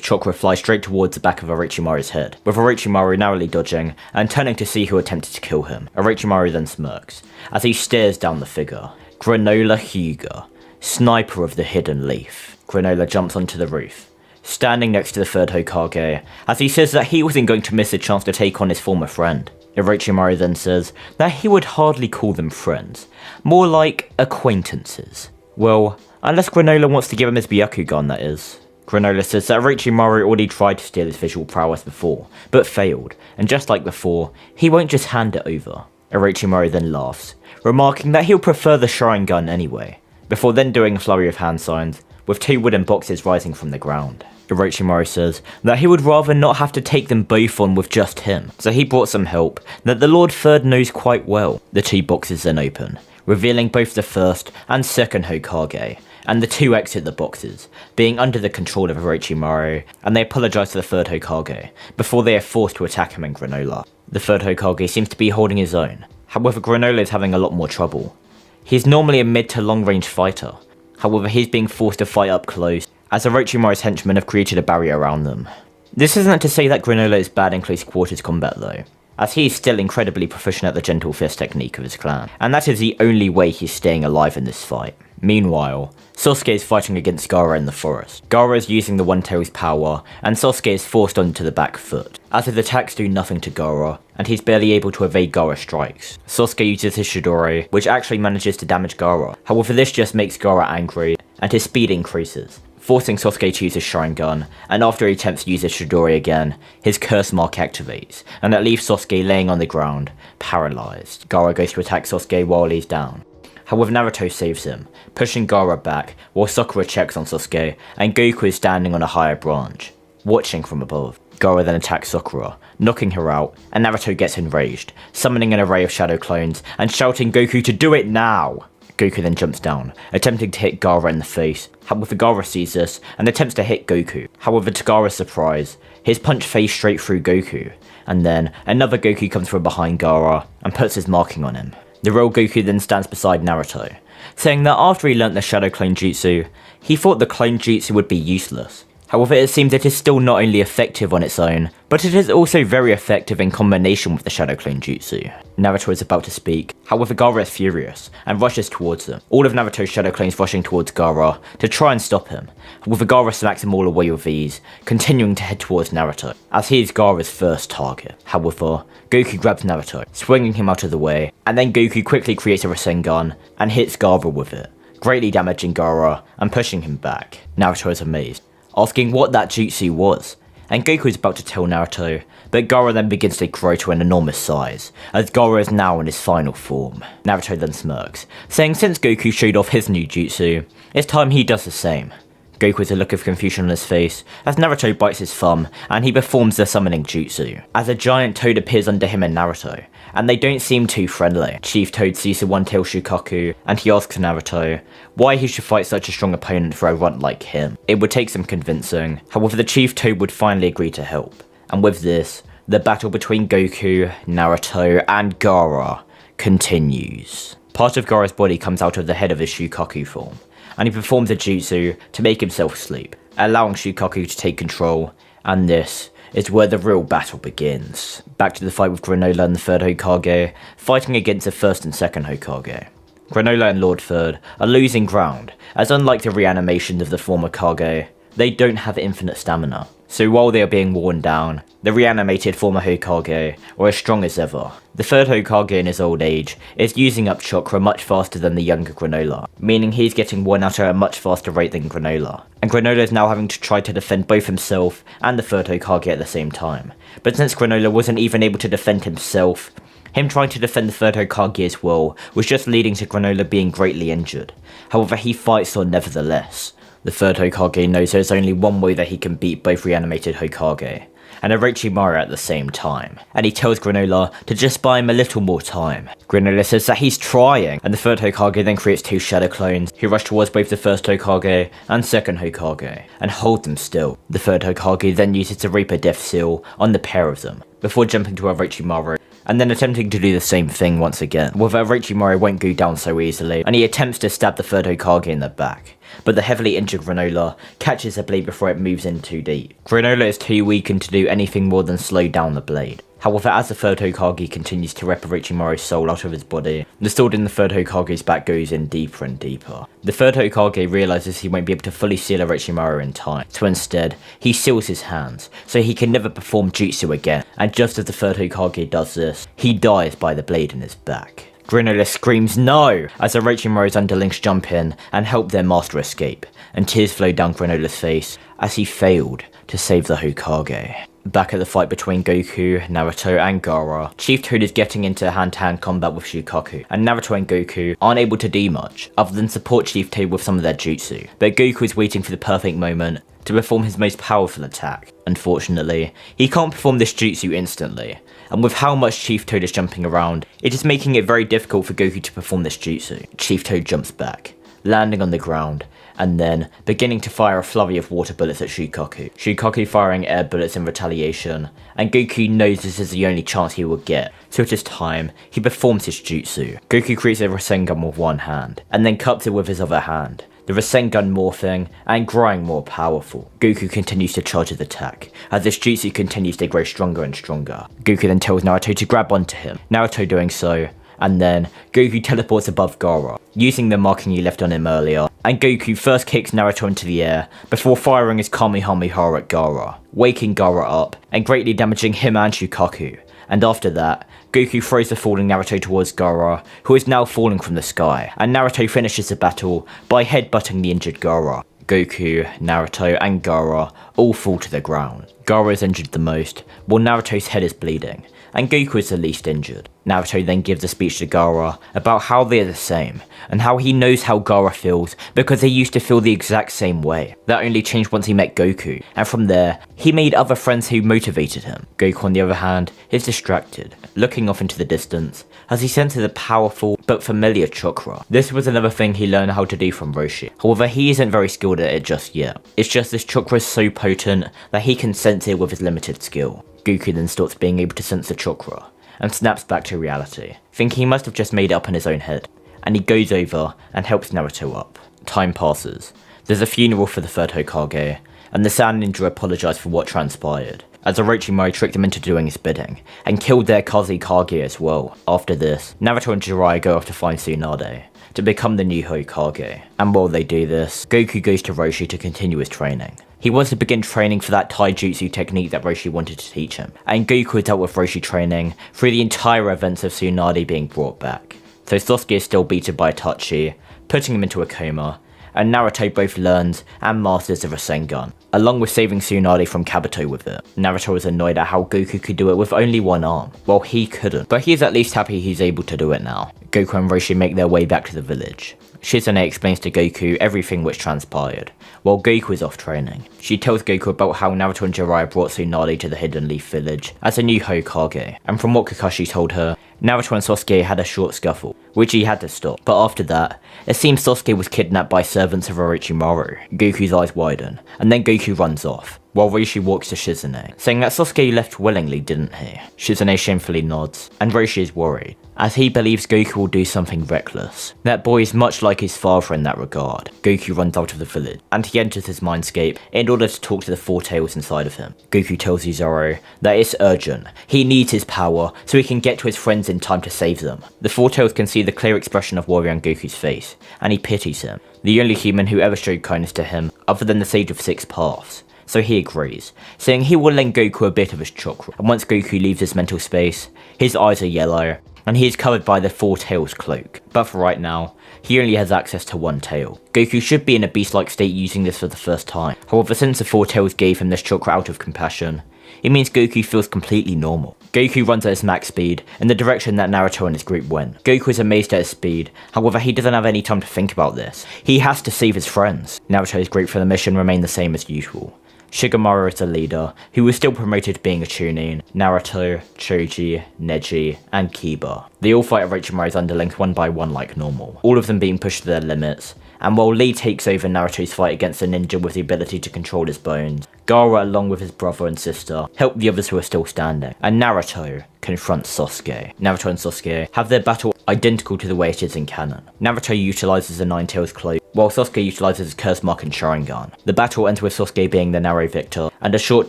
chakra flies straight towards the back of Orochimaru's head, with Orochimaru narrowly dodging and turning to see who attempted to kill him. Orochimaru then smirks, as he stares down the figure. Granola Hyuga, Sniper of the Hidden Leaf. Granola jumps onto the roof, standing next to the third Hokage, as he says that he wasn't going to miss a chance to take on his former friend. Orochimaru then says that he would hardly call them friends, more like acquaintances. Well, unless Granola wants to give him his Byakugan, that is. Granola says that Orochimaru already tried to steal his visual prowess before, but failed, and just like before, he won't just hand it over. Orochimaru then laughs, remarking that he'll prefer the Sharingan anyway, before then doing a flurry of hand signs, with two wooden boxes rising from the ground. Orochimaru says that he would rather not have to take them both on with just him, so he brought some help that the Lord Third knows quite well. The two boxes then open, revealing both the first and second Hokage, and the two exit the boxes, being under the control of Orochimaru, and they apologise to the third Hokage, before they are forced to attack him and Granola. The third Hokage seems to be holding his own, however Granola is having a lot more trouble. He is normally a mid to long range fighter, however he's being forced to fight up close, as Orochimaru's henchmen have created a barrier around them. This isn't to say that Granola is bad in close quarters combat though, as he is still incredibly proficient at the gentle fist technique of his clan, and that is the only way he's staying alive in this fight. Meanwhile, Sasuke is fighting against Gaara in the forest. Gaara is using the One Tail's power, and Sasuke is forced onto the back foot, as his attacks do nothing to Gaara, and he's barely able to evade Gaara's strikes. Sasuke uses his Chidori, which actually manages to damage Gaara, however this just makes Gaara angry, and his speed increases, forcing Sasuke to use his Sharingan, and after he attempts to use his Chidori again, his curse mark activates, and that leaves Sasuke laying on the ground, paralysed. Gaara goes to attack Sasuke while he's down. However, Naruto saves him, pushing Gaara back while Sakura checks on Sasuke, and Goku is standing on a higher branch, watching from above. Gaara then attacks Sakura, knocking her out, and Naruto gets enraged, summoning an array of shadow clones and shouting Goku to do it now! Goku then jumps down, attempting to hit Gaara in the face. However, Gaara sees this and attempts to hit Goku. However, to Gaara's surprise, his punch phased straight through Goku, and then another Goku comes from behind Gaara and puts his marking on him. The real Goku then stands beside Naruto, saying that after he learnt the Shadow Clone Jutsu, he thought the Clone Jutsu would be useless. However, it seems it is still not only effective on its own, but it is also very effective in combination with the Shadow Clone Jutsu. Naruto is about to speak, however Gaara is furious, and rushes towards them. All of Naruto's Shadow Clones rushing towards Gaara to try and stop him, however Gaara smacks them all away with ease, continuing to head towards Naruto, as he is Gaara's first target. However, Goku grabs Naruto, swinging him out of the way, and then Goku quickly creates a Rasengan and hits Gaara with it, greatly damaging Gaara and pushing him back. Naruto is amazed, asking what that jutsu was, and Goku is about to tell Naruto, but Gaara then begins to grow to an enormous size, as Gaara is now in his final form. Naruto then smirks, saying since Goku showed off his new jutsu, it's time he does the same. Goku has a look of confusion on his face, as Naruto bites his thumb, and he performs the summoning jutsu, as a giant toad appears under him and Naruto, and they don't seem too friendly. Chief Toad sees the One-Tail Shukaku, and he asks Naruto why he should fight such a strong opponent for a runt like him. It would take some convincing, however the Chief Toad would finally agree to help, and with this, the battle between Goku, Naruto, and Gaara continues. Part of Gaara's body comes out of the head of his Shukaku form, and he performs a jutsu to make himself sleep, allowing Shukaku to take control, and this is where the real battle begins. Back to the fight with Granola and the third Hokage, fighting against the first and second Hokage. Granola and Lord Third are losing ground, as unlike the reanimations of the former Kage, they don't have infinite stamina. So while they are being worn down, the reanimated former Hokage are as strong as ever. The third Hokage in his old age is using up chakra much faster than the younger Granola, meaning he's getting worn out at a much faster rate than Granola. And Granola is now having to try to defend both himself and the third Hokage at the same time, but since Granola wasn't even able to defend himself, him trying to defend the third Hokage as well was just leading to Granola being greatly injured. However, he fights on nevertheless. The third Hokage knows there's only one way that he can beat both reanimated Hokage, and Orochimaru at the same time, and he tells Granola to just buy him a little more time. Granola says that he's trying, and the third Hokage then creates two shadow clones who rush towards both the first Hokage and second Hokage, and hold them still. The third Hokage then uses the Reaper Death Seal on the pair of them, before jumping to Orochimaru, and then attempting to do the same thing once again. However, Orochimaru won't go down so easily, and he attempts to stab the third Hokage in the back, but the heavily injured Granola catches the blade before it moves in too deep. Granola is too weakened to do anything more than slow down the blade. However, as the third Hokage continues to rip Orochimaru's soul out of his body, the sword in the third Hokage's back goes in deeper and deeper. The third Hokage realizes he won't be able to fully seal Orochimaru in time, so instead, he seals his hands, so he can never perform jutsu again, and just as the third Hokage does this, he dies by the blade in his back. Granola screams no as Orochimaru's underlings jump in and help their master escape, and tears flow down Granola's face as he failed to save the Hokage. Back at the fight between Goku, Naruto and Gaara, Chief Toad is getting into hand-to-hand combat with Shukaku, and Naruto and Goku aren't able to do much other than support Chief Toad with some of their jutsu, but Goku is waiting for the perfect moment to perform his most powerful attack. Unfortunately, he can't perform this jutsu instantly, and with how much Chief Toad is jumping around, it is making it very difficult for Goku to perform this jutsu. Chief Toad jumps back, landing on the ground, and then beginning to fire a flurry of water bullets at Shukaku. Shukaku firing air bullets in retaliation, and Goku knows this is the only chance he will get, so it is time he performs his jutsu. Goku creates a Rasengan with one hand, and then cups it with his other hand, the Rasengan morphing and growing more powerful. Goku continues to charge his attack, as this jutsu continues to grow stronger and stronger. Goku then tells Naruto to grab onto him, Naruto doing so, and then Goku teleports above Gaara, using the marking he left on him earlier, and Goku first kicks Naruto into the air before firing his Kamehameha at Gaara, waking Gaara up and greatly damaging him and Shukaku. And after that, Goku throws the falling Naruto towards Gaara, who is now falling from the sky, and Naruto finishes the battle by headbutting the injured Gaara. Goku, Naruto and Gaara all fall to the ground. Gaara is injured the most, while Naruto's head is bleeding, and Goku is the least injured. Naruto then gives a speech to Gaara about how they are the same, and how he knows how Gaara feels because he used to feel the exact same way. That only changed once he met Goku, and from there, he made other friends who motivated him. Goku on the other hand, is distracted, looking off into the distance, as he senses a powerful but familiar chakra. This was another thing he learned how to do from Roshi, however he isn't very skilled at it just yet. It's just this chakra is so potent that he can sense it with his limited skill. Goku then stops being able to sense the chakra, and snaps back to reality, thinking he must have just made it up in his own head, and he goes over and helps Naruto up. Time passes, there's a funeral for the third Hokage, and the Saiyan ninja apologise for what transpired, as Orochimaru tricked him into doing his bidding, and killed their Kazekage as well. After this, Naruto and Jiraiya go off to find Tsunade, to become the new Hokage, and while they do this, Goku goes to Roshi to continue his training. He wants to begin training for that taijutsu technique that Roshi wanted to teach him, and Goku dealt with Roshi training through the entire events of Tsunade being brought back. So Sasuke is still beaten by Itachi, putting him into a coma, and Naruto both learns and masters the Rasengan, along with saving Tsunade from Kabuto with it. Naruto is annoyed at how Goku could do it with only one arm, while he couldn't, but he is at least happy he's able to do it now. Goku and Roshi make their way back to the village. Shizune explains to Goku everything which transpired, while Goku is off training. She tells Goku about how Naruto and Jiraiya brought Tsunade to the Hidden Leaf Village as a new Hokage, and from what Kakashi told her, Naruto and Sasuke had a short scuffle, which he had to stop, but after that, it seems Sasuke was kidnapped by servants of Orochimaru. Goku's eyes widen, and then Goku runs off, while Roshi walks to Shizune, saying that Sasuke left willingly, didn't he? Shizune shamefully nods, and Roshi is worried, as he believes Goku will do something reckless. That boy is much like his father in that regard. Goku runs out of the village, and he enters his mindscape in order to talk to the Four Tails inside of him. Goku tells Yuzuru that it's urgent, he needs his power so he can get to his friends in time to save them. The Four Tails can see the clear expression of worry on Goku's face, and he pities him, the only human who ever showed kindness to him other than the Sage of Six Paths. So he agrees, saying he will lend Goku a bit of his chakra, and once Goku leaves his mental space, his eyes are yellow, and he is covered by the 4 tails cloak, but for right now, he only has access to 1 tail. Goku should be in a beast-like state using this for the first time, however since the 4 tails gave him this chakra out of compassion, it means Goku feels completely normal. Goku runs at his max speed in the direction that Naruto and his group went. Goku is amazed at his speed, however he doesn't have any time to think about this. He has to save his friends. Naruto's group for the mission remain the same as usual. Shigemaru is the leader, who was still promoted to being a Chunin, Naruto, Choji, Neji, and Kiba. They all fight Orochimaru's underlings one by one like normal, all of them being pushed to their limits, and while Lee takes over Naruto's fight against the ninja with the ability to control his bones, Gaara along with his brother and sister help the others who are still standing, and Naruto confronts Sasuke. Naruto and Sasuke have their battle identical to the way it is in canon. Naruto utilises the 9 tails cloak, while Sasuke utilises his curse mark and Sharingan. The battle ends with Sasuke being the narrow victor, and a short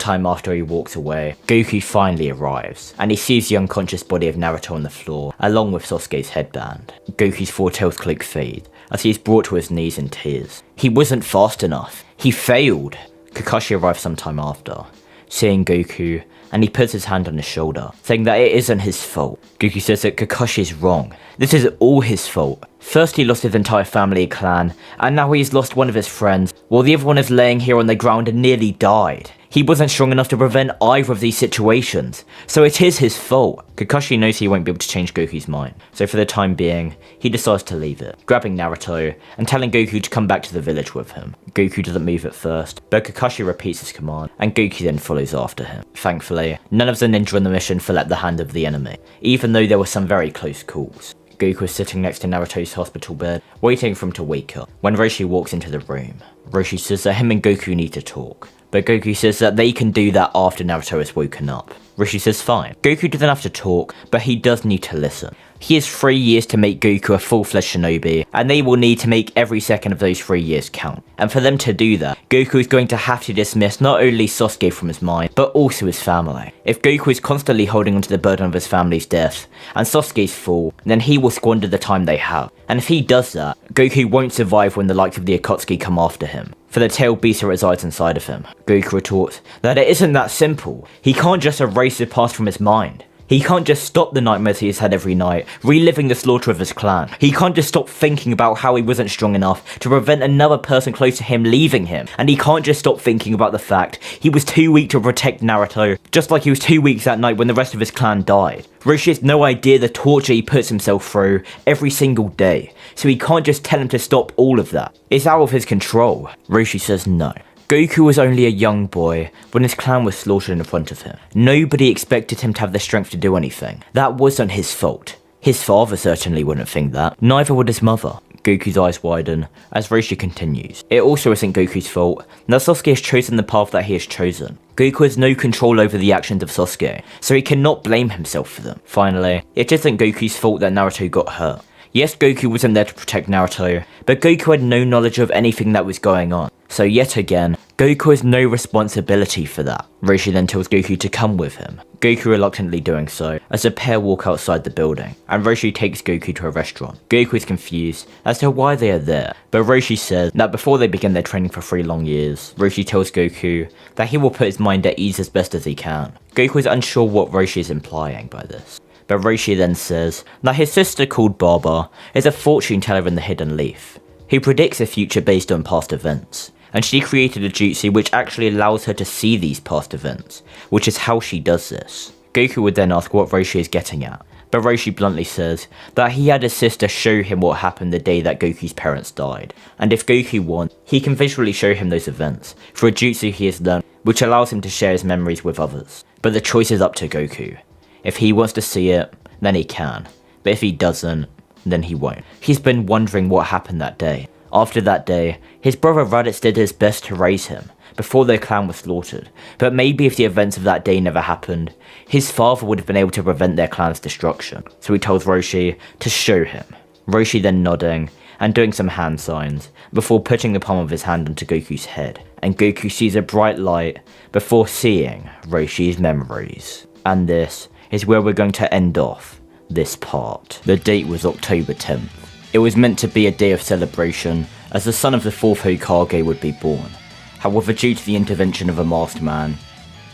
time after he walks away, Goku finally arrives, and he sees the unconscious body of Naruto on the floor, along with Sasuke's headband. Goku's 4 tails cloak fades, as he is brought to his knees in tears. He wasn't fast enough. He failed. Kakashi arrives sometime after, seeing Goku, and he puts his hand on his shoulder, saying that it isn't his fault. Goku says that Kakashi is wrong. This is all his fault. First he lost his entire family and clan, and now he's lost one of his friends, while the other one is laying here on the ground and nearly died. He wasn't strong enough to prevent either of these situations, so it is his fault. Kakashi knows he won't be able to change Goku's mind, so for the time being, he decides to leave it, grabbing Naruto and telling Goku to come back to the village with him. Goku doesn't move at first, but Kakashi repeats his command, and Goku then follows after him. Thankfully, none of the ninja on the mission fell at the hand of the enemy, even though there were some very close calls. Goku is sitting next to Naruto's hospital bed, waiting for him to wake up, when Roshi walks into the room. Roshi says that him and Goku need to talk, but Goku says that they can do that after Naruto has woken up. Roshi says fine. Goku doesn't have to talk, but he does need to listen. He has 3 years to make Goku a full-fledged shinobi, and they will need to make every second of those 3 years count. And for them to do that, Goku is going to have to dismiss not only Sasuke from his mind, but also his family. If Goku is constantly holding onto the burden of his family's death, and Sasuke's fall, then he will squander the time they have. And if he does that, Goku won't survive when the likes of the Akatsuki come after him, for the tailed beast that resides inside of him. Goku retorts that it isn't that simple. He can't just erase the past from his mind. He can't just stop the nightmares he has had every night, reliving the slaughter of his clan. He can't just stop thinking about how he wasn't strong enough to prevent another person close to him leaving him. And he can't just stop thinking about the fact he was too weak to protect Naruto, just like he was too weak that night when the rest of his clan died. Roshi has no idea the torture he puts himself through every single day, so he can't just tell him to stop all of that. It's out of his control. Roshi says no. Goku was only a young boy when his clan was slaughtered in front of him. Nobody expected him to have the strength to do anything. That wasn't his fault. His father certainly wouldn't think that. Neither would his mother. Goku's eyes widen as Roshi continues. It also isn't Goku's fault that Sasuke has chosen the path that he has chosen. Goku has no control over the actions of Sasuke, so he cannot blame himself for them. Finally, it isn't Goku's fault that Naruto got hurt. Yes, Goku wasn't there to protect Naruto, but Goku had no knowledge of anything that was going on. So yet again, Goku has no responsibility for that. Roshi then tells Goku to come with him, Goku reluctantly doing so as the pair walk outside the building, and Roshi takes Goku to a restaurant. Goku is confused as to why they are there, but Roshi says that before they begin their training for 3 long years, Roshi tells Goku that he will put his mind at ease as best as he can. Goku is unsure what Roshi is implying by this, but Roshi then says that his sister called Baba is a fortune teller in the Hidden Leaf, who predicts the future based on past events, and she created a jutsu which actually allows her to see these past events, which is how she does this. Goku would then ask what Roshi is getting at, but Roshi bluntly says that he had his sister show him what happened the day that Goku's parents died, and if Goku wants, he can visually show him those events through a jutsu he has learned, which allows him to share his memories with others. But the choice is up to Goku. If he wants to see it, then he can, but if he doesn't, then he won't. He's been wondering what happened that day. After that day, his brother Raditz did his best to raise him, before their clan was slaughtered, but maybe if the events of that day never happened, his father would have been able to prevent their clan's destruction, so he tells Roshi to show him. Roshi then nodding, and doing some hand signs, before putting the palm of his hand onto Goku's head, and Goku sees a bright light, before seeing Roshi's memories. And this is where we're going to end off this part. The date was October 10th. It was meant to be a day of celebration, as the son of the 4th Hokage would be born. However, due to the intervention of a masked man,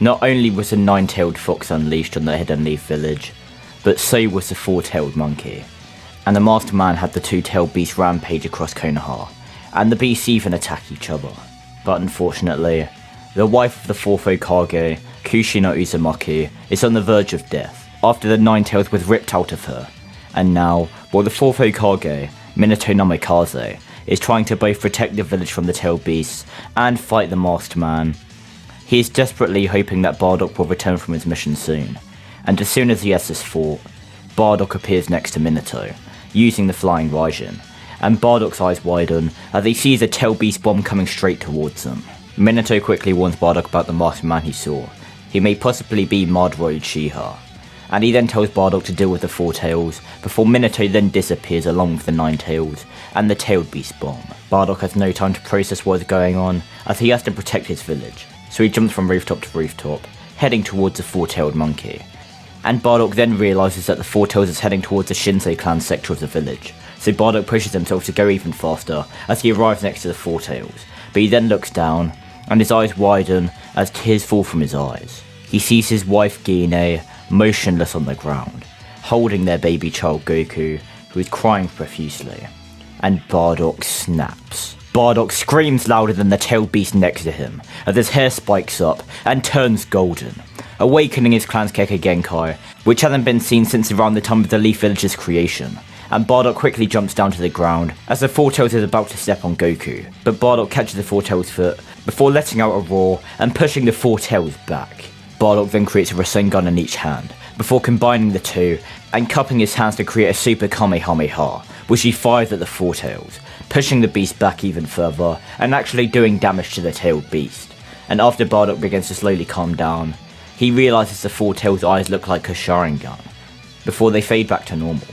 not only was a 9-tailed fox unleashed on the Hidden Leaf village, but so was the four-tailed monkey. And the Master Man had the two-tailed beasts rampage across Konoha, and the beasts even attack each other. But unfortunately, the wife of the fourth Hokage, Kushina Uzumaki, is on the verge of death, after the nine tails was ripped out of her. And now, while the fourth Hokage, Minato Namikaze, is trying to both protect the village from the tailed beasts and fight the Masked Man, he is desperately hoping that Bardock will return from his mission soon. And as soon as he has this thought, Bardock appears next to Minato, using the flying Raijin, and Bardock's eyes widen as he sees a tailed beast bomb coming straight towards him. Minato quickly warns Bardock about the Masked Man he saw. He may possibly be Madara Uchiha, and he then tells Bardock to deal with the four tails, before Minato then disappears along with the nine tails and the tailed beast bomb. Bardock has no time to process what is going on, as he has to protect his village, so he jumps from rooftop to rooftop, heading towards the four-tailed monkey. And Bardock then realises that the four tails is heading towards the Shinsei clan sector of the village, so Bardock pushes himself to go even faster as he arrives next to the four tails, but he then looks down, and his eyes widen as tears fall from his eyes. He sees his wife Gine motionless on the ground, holding their baby child Goku, who is crying profusely. And Bardock snaps. Bardock screams louder than the tailed beast next to him, as his hair spikes up and turns golden, awakening his clan's Kekkei Genkai, which hasn't been seen since around the time of the Leaf Village's creation. And Bardock quickly jumps down to the ground as the four tails is about to step on Goku, but Bardock catches the four tails' foot before letting out a roar and pushing the four tails back. Bardock then creates a Rasengan in each hand, before combining the two and cupping his hands to create a Super Kamehameha, which he fires at the four tails, pushing the beast back even further and actually doing damage to the tailed beast. And after Bardock begins to slowly calm down, he realises the four tails' eyes look like a Sharingan, before they fade back to normal,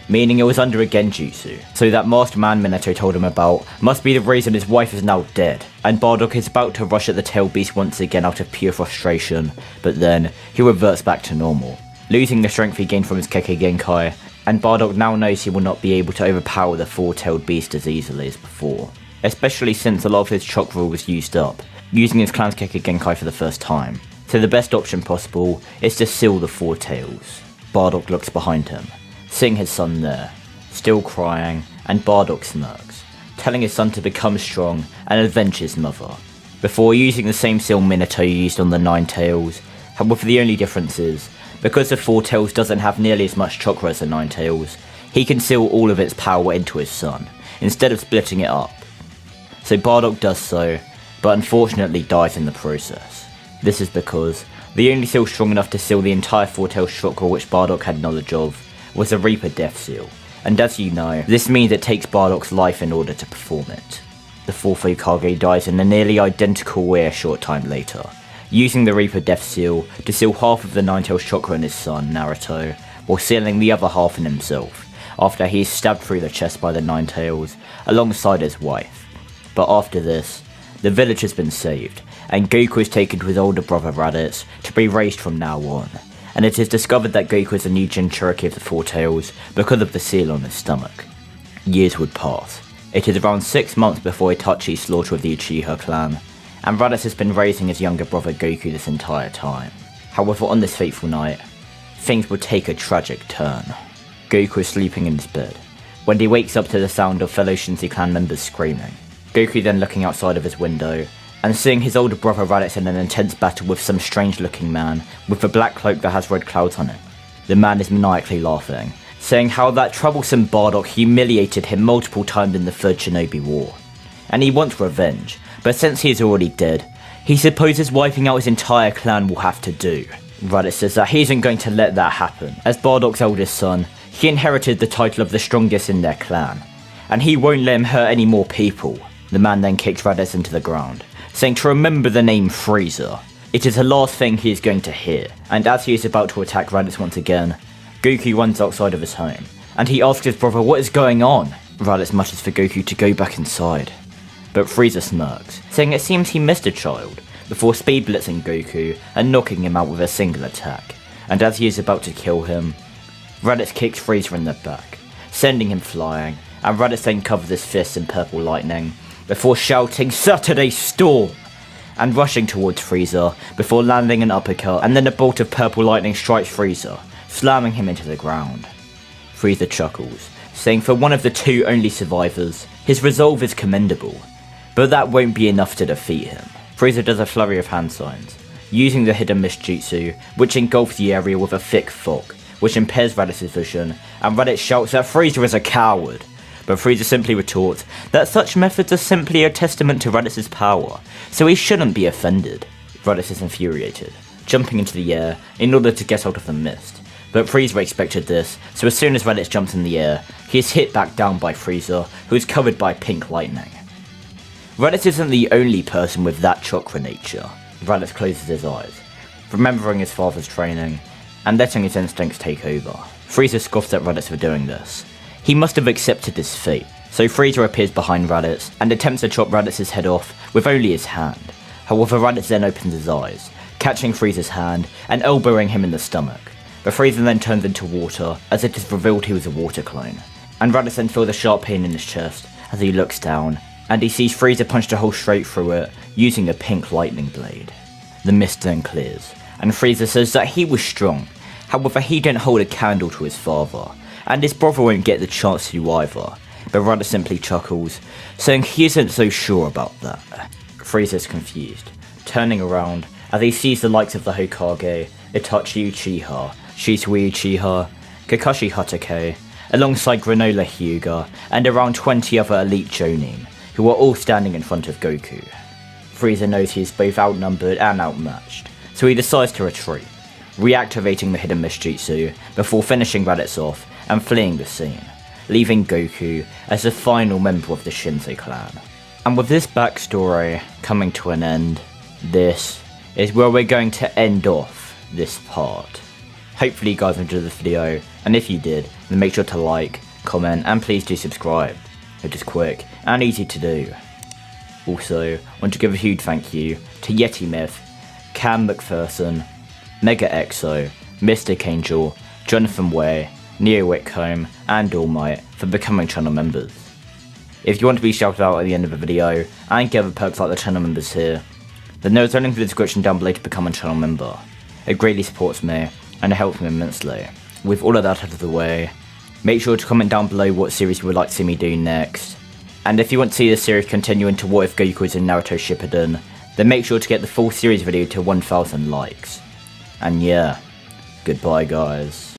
meaning it was under a Genjutsu, so that Masked Man Minato told him about must be the reason his wife is now dead. And Bardock is about to rush at the tailed beast once again out of pure frustration, but then he reverts back to normal, losing the strength he gained from his Kekkei Genkai, and Bardock now knows he will not be able to overpower the four-tailed beast as easily as before, especially since a lot of his chakra was used up, using his clan's Kekkei Genkai for the first time. So the best option possible is to seal the four tails. Bardock looks behind him, seeing his son there, still crying, and Bardock smirks, telling his son to become strong and avenge his mother, before using the same seal Minato used on the nine tails. However, the only difference is, because the four tails doesn't have nearly as much chakra as the nine tails, he can seal all of its power into his son, instead of splitting it up. So Bardock does so, but unfortunately dies in the process. This is because the only seal strong enough to seal the entire four tails chakra which Bardock had knowledge of was the Reaper Death Seal, and as you know, this means it takes Bardock's life in order to perform it. The fourth Hokage dies in a nearly identical way a short time later, using the Reaper Death Seal to seal half of the nine tails chakra in his son, Naruto, while sealing the other half in himself, after he is stabbed through the chest by the nine tails, alongside his wife. But after this, the village has been saved, and Goku is taken to his older brother Raditz to be raised from now on, and it is discovered that Goku is the new Jinchuriki of the Four Tails because of the seal on his stomach. Years would pass. It is around 6 months before Itachi's slaughter of the Uchiha clan, and Raditz has been raising his younger brother Goku this entire time. However, on this fateful night, things would take a tragic turn. Goku is sleeping in his bed, when he wakes up to the sound of fellow Shinsei clan members screaming. Goku then looking outside of his window, and seeing his older brother Raditz in an intense battle with some strange looking man with a black cloak that has red clouds on it. The man is maniacally laughing, saying how that troublesome Bardock humiliated him multiple times in the Third Shinobi War, and he wants revenge, but since he is already dead, he supposes wiping out his entire clan will have to do. Raditz says that he isn't going to let that happen, as Bardock's oldest son, he inherited the title of the strongest in their clan, and he won't let him hurt any more people. The man then kicks Raditz into the ground, saying to remember the name Frieza. It is the last thing he is going to hear, and as he is about to attack Raditz once again, Goku runs outside of his home, and he asks his brother what is going on. Raditz mutters for Goku to go back inside, but Frieza smirks, saying it seems he missed a child, before speed blitzing Goku and knocking him out with a single attack, and as he is about to kill him, Raditz kicks Frieza in the back, sending him flying, and Raditz then covers his fists in purple lightning, before shouting "Saturday Storm!" and rushing towards Frieza, before landing an uppercut, and then a bolt of purple lightning strikes Frieza, slamming him into the ground. Frieza chuckles, saying for one of the two only survivors, his resolve is commendable, but that won't be enough to defeat him. Frieza does a flurry of hand signs, using the hidden mist jutsu, which engulfs the area with a thick fog, which impairs Raditz's vision, and Raditz shouts that Frieza is a coward. But Frieza simply retorts that such methods are simply a testament to Raditz's power, so he shouldn't be offended. Raditz is infuriated, jumping into the air in order to get out of the mist. But Frieza expected this, so as soon as Raditz jumps in the air, he is hit back down by Frieza, who is covered by pink lightning. Raditz isn't the only person with that chakra nature. Raditz closes his eyes, remembering his father's training, and letting his instincts take over. Frieza scoffs at Raditz for doing this. He must have accepted his fate, so Frieza appears behind Raditz and attempts to chop Raditz's head off with only his hand. However, Raditz then opens his eyes, catching Frieza's hand and elbowing him in the stomach. But Frieza then turns into water as it is revealed he was a water clone, and Raditz then feels a sharp pain in his chest as he looks down, and he sees Frieza punch a hole straight through it using a pink lightning blade. The mist then clears, and Frieza says that he was strong, however he didn't hold a candle to his father, and his brother won't get the chance to either, but Raditz simply chuckles, saying he isn't so sure about that. Frieza's confused, turning around as he sees the likes of the Hokage, Itachi Uchiha, Shisui Uchiha, Kakashi Hatake, alongside Granola Hyuga, and around 20 other elite Jonin, who are all standing in front of Goku. Frieza knows he is both outnumbered and outmatched, so he decides to retreat, reactivating the hidden mist jutsu before finishing Raditz off and fleeing the scene, leaving Goku as the final member of the Shinzo clan. And with this backstory coming to an end, this is where we're going to end off this part. Hopefully you guys enjoyed this video, and if you did, then make sure to like, comment, and please do subscribe. It is quick and easy to do. Also, I want to give a huge thank you to Yeti Myth, Cam McPherson, Mega Exo, Mystic Angel, Jonathan Way, Neo Whitcomb, and All Might for becoming channel members. If you want to be shouted out at the end of the video and get other perks like the channel members here, then there is a link in the description down below to become a channel member. It greatly supports me and it helps me immensely. With all of that out of the way, make sure to comment down below what series you would like to see me do next. And if you want to see this series continue into What If Goku is in Naruto Shippuden, then make sure to get the full series video to 1000 likes. And yeah, goodbye guys.